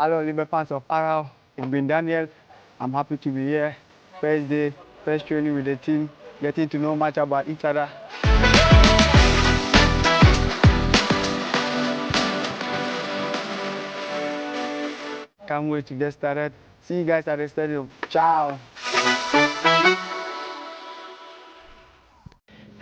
Hello, Liverpool fans of Arrow. It's been Daniel. I'm happy to be here. First day, first training with the team, getting to know much about each other. Can't wait to get started. See you guys at the stadium. Ciao.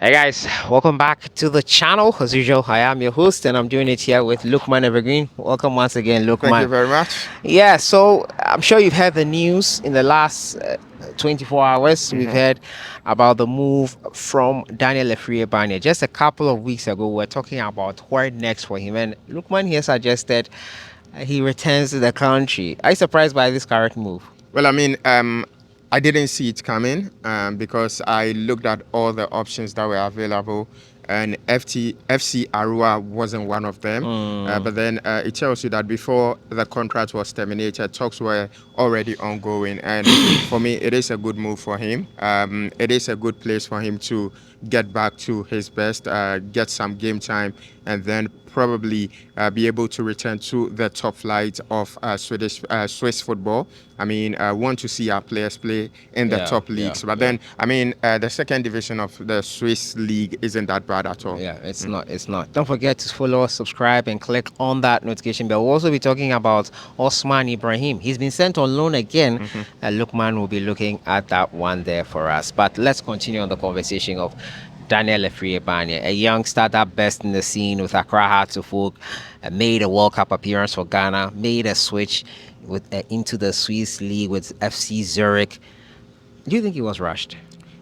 Hey guys, welcome back to the channel. As usual, I am your host and I'm doing it here with Lukman Evergreen. Welcome once again, Thank you Lukman. very much. Yeah, so I'm sure you've heard the news in the last 24 hours. We've heard about the move from Daniel Afriyie Barnieh. Just a couple of weeks ago, we were talking about where next for him. And Lukman here suggested he returns to the country. Are you surprised by this current move? Well, I didn't see it coming because I looked at all the options that were available, and FC Arua wasn't one of them. But then it tells you that before the contract was terminated, talks were already ongoing. And for me, it is a good move for him. It is a good place for him to get back to his best, get some game time, and then probably be able to return to the top flight of Swiss football. Want to see our players play in the top leagues. But then, the second division of the Swiss league isn't that bad at all. Yeah, it's not. It's not. Don't forget to follow, subscribe, and click on that notification bell. We'll also be talking about Osman Ibrahim. He's been sent on loan again. Lukman will be looking at that one there for us. But let's continue on the conversation of Daniel Afriyie Barnieh, a young starter best in the scene with Accra Hearts of Oak, made a World Cup appearance for Ghana, made a switch into the Swiss league with FC Zurich. Do you think he was rushed?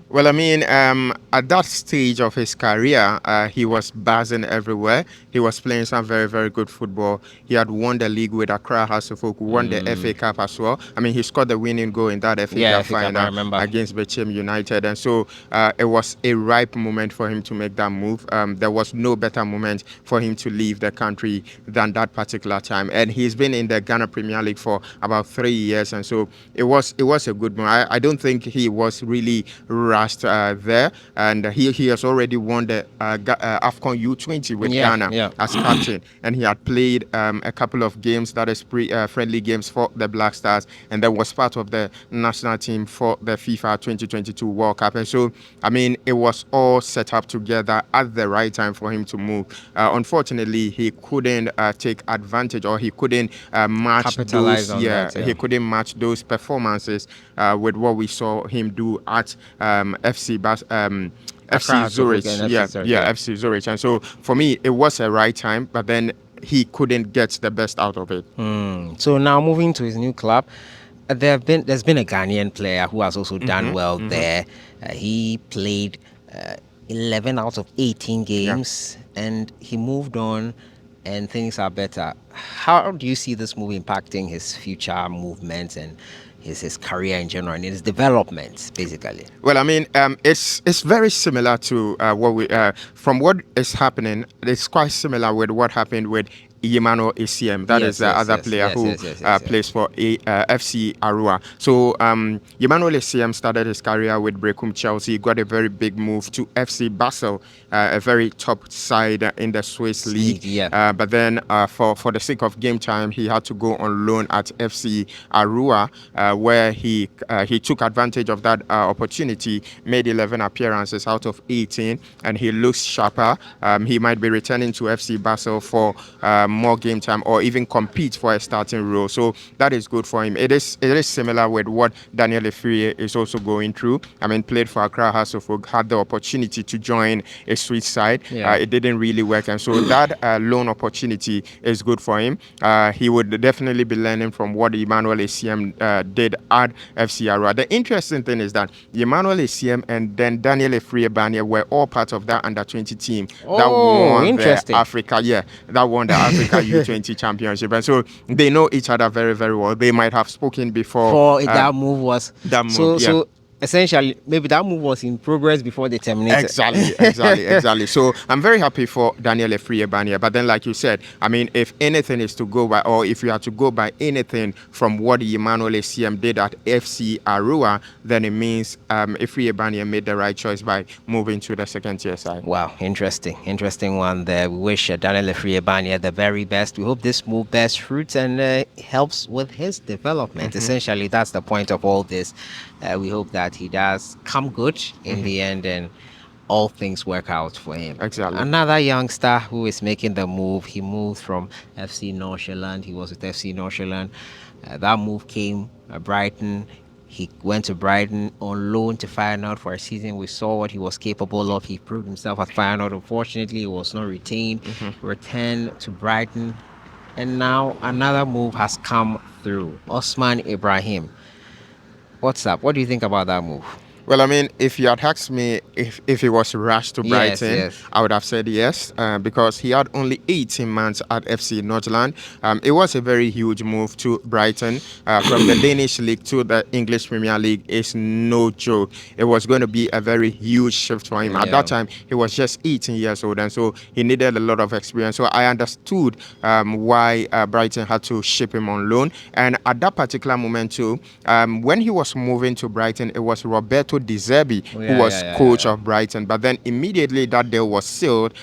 Well, at that stage of his career, he was buzzing everywhere. He was playing some very, very good football. He had won the league with Accra House of Oak, won the FA Cup as well. He scored the winning goal in that FA Cup final against Bechem United. And so it was a ripe moment for him to make that move. There was no better moment for him to leave the country than that particular time. And he's been in the Ghana Premier League for about 3 years. And so it was a good move. I don't think he was really rushed there, and he has already won the AFCON U20 with Ghana as captain, and he had played a couple of games, that is friendly games for the Black Stars, and then was part of the national team for the FIFA 2022 World Cup. And so it was all set up together at the right time for him to move. Unfortunately, he couldn't take advantage, or he couldn't match those. He couldn't match those performances with what we saw him do at FC Zurich. FC Zurich. And so for me, it was a right time, but then he couldn't get the best out of it. So now moving to his new club, there's been a Ghanaian player who has also done well there. He played 11 out of 18 games, and he moved on, and things are better. How do you see this move impacting his future movements and his career in general and his development, basically? Well, it's very similar to from what is happening. It's quite similar with what happened with Emmanuel ACM. That is the other player who plays for FC Arua. So Emmanuel ACM started his career with Brecum Chelsea. He got a very big move to FC Basel, a very top side in the Swiss league. But then for the sake of game time, he had to go on loan at FC Arua, where he took advantage of that opportunity, made 11 appearances out of 18, and he looks sharper. He might be returning to FC Basel for more game time, or even compete for a starting role. So that is good for him. It is similar with what Daniel Afriyie is also going through. Played for Accra House of Oak, had the opportunity to join a Swiss side. It didn't really work, and so that loan opportunity is good for him. He would definitely be learning from what Emmanuel ACM did at FC Arua. The interesting thing is that Emmanuel ACM and then Daniel Afriyie Barnieh were all part of that under-20 team that won the Africa. That won the Africa U20 championship, and so they know each other very, very well. They might have spoken before that move was that move. So essentially, maybe that move was in progress before they terminated. Exactly. So I'm very happy for Daniel Afriyie Barnieh. But then, like you said, I mean, if anything is to go by, or if you have to go by anything from what Emmanuel ACM did at FC Arua, then it means Afriyie Barnieh made the right choice by moving to the second tier side. Wow, interesting one there. We wish Daniel Afriyie Barnieh the very best. We hope this move bears fruits and helps with his development. Essentially, that's the point of all this. We hope that he does come good in the end and all things work out for him. Exactly. Another youngster who is making the move, he moved from FC Nordsjælland. He was with FC Nordsjælland. That move came Brighton. He went to Brighton on loan to Feyenoord for a season. We saw what he was capable of. He proved himself at Feyenoord. Unfortunately, he was not retained. Returned to Brighton. And now another move has come through. Osman Ibrahim. What's up? What do you think about that move? Well, I mean, if you had asked me if he was rushed to Brighton, yes. I would have said yes, because he had only 18 months at FC Nordsjælland. It was a very huge move to Brighton. From the Danish league to the English Premier League is no joke. It was going to be a very huge shift for him. At that time, he was just 18 years old, and so he needed a lot of experience. So I understood why Brighton had to ship him on loan. And at that particular moment too, when he was moving to Brighton, it was Roberto De Zerbi who was coach of Brighton. But then immediately that deal was sealed,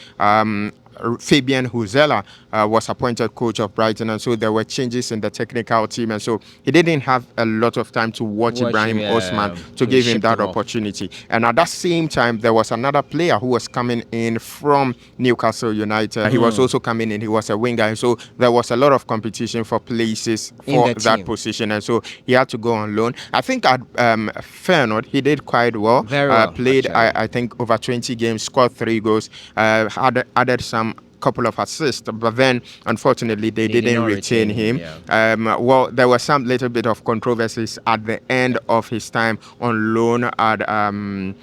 Fabian Huzela was appointed coach of Brighton, and so there were changes in the technical team, and so he didn't have a lot of time to watch Ibrahim Osman to give him that opportunity. And at that same time, there was another player who was coming in from Newcastle United. He was also coming in. He was a winger, and so there was a lot of competition for places for that position, and so he had to go on loan. I think at Feyenoord, he did quite well. Very well. Played, I think, over 20 games, scored 3 goals, added some couple of assists, but then unfortunately they didn't retain him. Well, there was some little bit of controversies at the end of his time on loan at Feyenoord.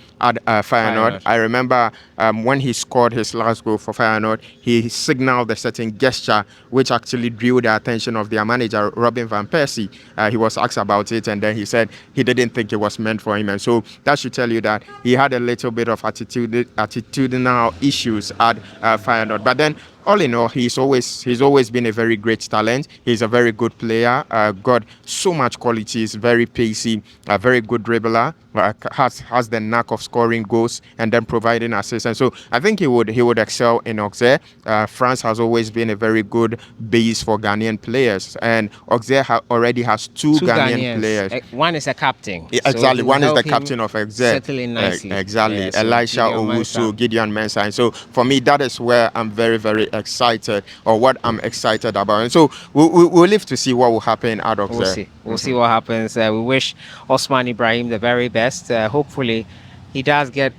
I remember when he scored his last goal for Feyenoord, he signaled a certain gesture which actually drew the attention of their manager, Robin van Persie. He was asked about it, and then he said he didn't think it was meant for him, and so that should tell you that he had a little bit of attitudinal issues at Feyenoord. But then, all in all, he's always been a very great talent. He's a very good player. Got so much qualities. Very pacey. A very good dribbler. Has the knack of scoring goals and then providing assists. And so I think he would excel in Auxerre. France has always been a very good base for Ghanaian players, and Auxerre already has two Ghanaian players. One is a captain. Exactly. One is the captain of Auxerre. Settling nicely. Exactly. Yeah, so Elisha Owusu, Gideon Mensah. And so for me, that is where I'm very, very excited, or what I'm excited about. And so we'll live to see what will happen out of there. We'll see what happens. We wish Osman Ibrahim the very best. Hopefully he does get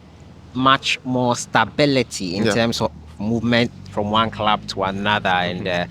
much more stability in terms of movement from one club to another. And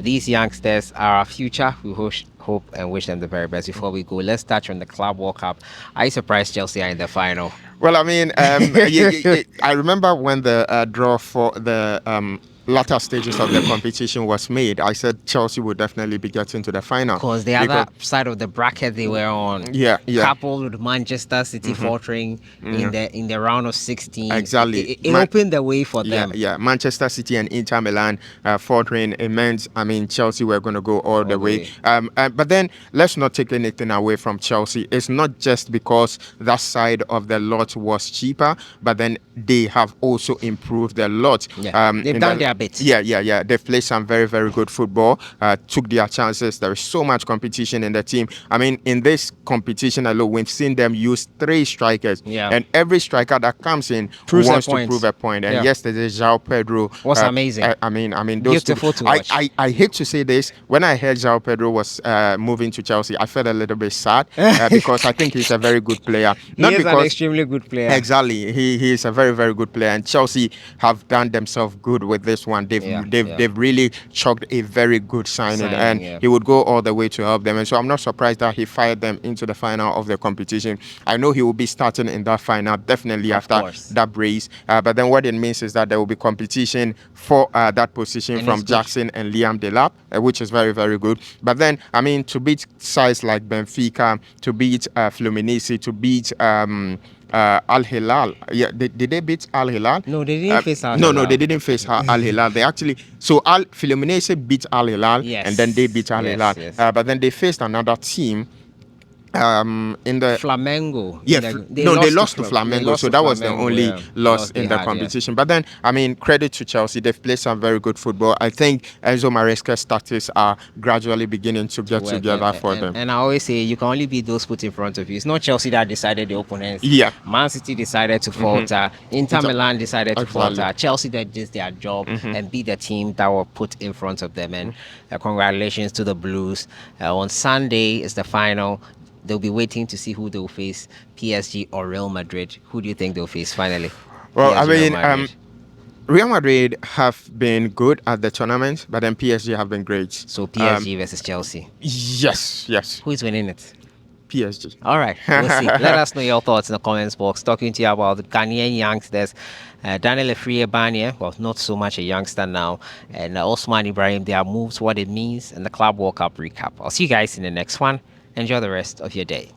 these youngsters are our future. We hope and wish them the very best. Before we go, let's touch on the Club World Cup. Are you surprised Chelsea are in the final? Well, I mean, I remember when the draw for the latter stages of the competition was made, I said Chelsea would definitely be getting to the final. Because the other side of the bracket they were on, coupled with Manchester City faltering in the round of 16. Exactly. It opened the way for them. Yeah. Manchester City and Inter Milan faltering. It meant, I mean, Chelsea were going to go all the way. But then let's not take anything away from Chelsea. It's not just because that side of the lot was cheaper, but then they have also improved a lot. They've done their bit. Yeah. They've played some very, very good football, took their chances. There is so much competition in the team. I mean, in this competition alone, we've seen them use 3 strikers. And every striker that comes in wants to prove a point. And yesterday, João Pedro was amazing. I mean, those beautiful to watch. I hate to say this. When I heard João Pedro was moving to Chelsea, I felt a little bit sad because I think he's a very good player. He is an extremely good player. Exactly. He is a very, very good player. And Chelsea have done themselves good with this one. They've really chucked a very good signing, and he would go all the way to help them. And so I'm not surprised that he fired them into the final of the competition. I know he will be starting in that final definitely after that brace. But then what it means is that there will be competition for that position from Jackson and Liam Delap, which is very, very good. But then, I mean, to beat sides like Benfica, to beat Fluminense, to beat Al Hilal. Yeah, did they beat Al Hilal? No, they didn't face Al Hilal. No, they didn't face Al Hilal. They actually Fluminense beat Al Hilal, and then they beat Al Hilal. But then they faced another team. In the Flamengo. They lost to Flamengo, so that was the only loss in the competition. But then, I mean, credit to Chelsea, they've played some very good football. I think Enzo Maresca's tactics are gradually beginning to get together for them. And I always say you can only beat those put in front of you. It's not Chelsea that decided the opponents. Man City decided to falter. Inter Milan decided to falter. Chelsea did just their job and beat the team that were put in front of them. And congratulations to the Blues. On Sunday is the final. They'll be waiting to see who they'll face, PSG or Real Madrid. Who do you think they'll face finally? Well, PSG, I mean, Real Madrid have been good at the tournament, but then PSG have been great. So PSG versus Chelsea? Yes. Who is winning it? PSG. All right, we'll see. Let us know your thoughts in the comments box. Talking to you about the Ghanaian youngsters. Daniel Afriyie Barnieh, well, not so much a youngster now, and Osman Ibrahim, their moves, what it means, and the Club World Cup recap. I'll see you guys in the next one. Enjoy the rest of your day.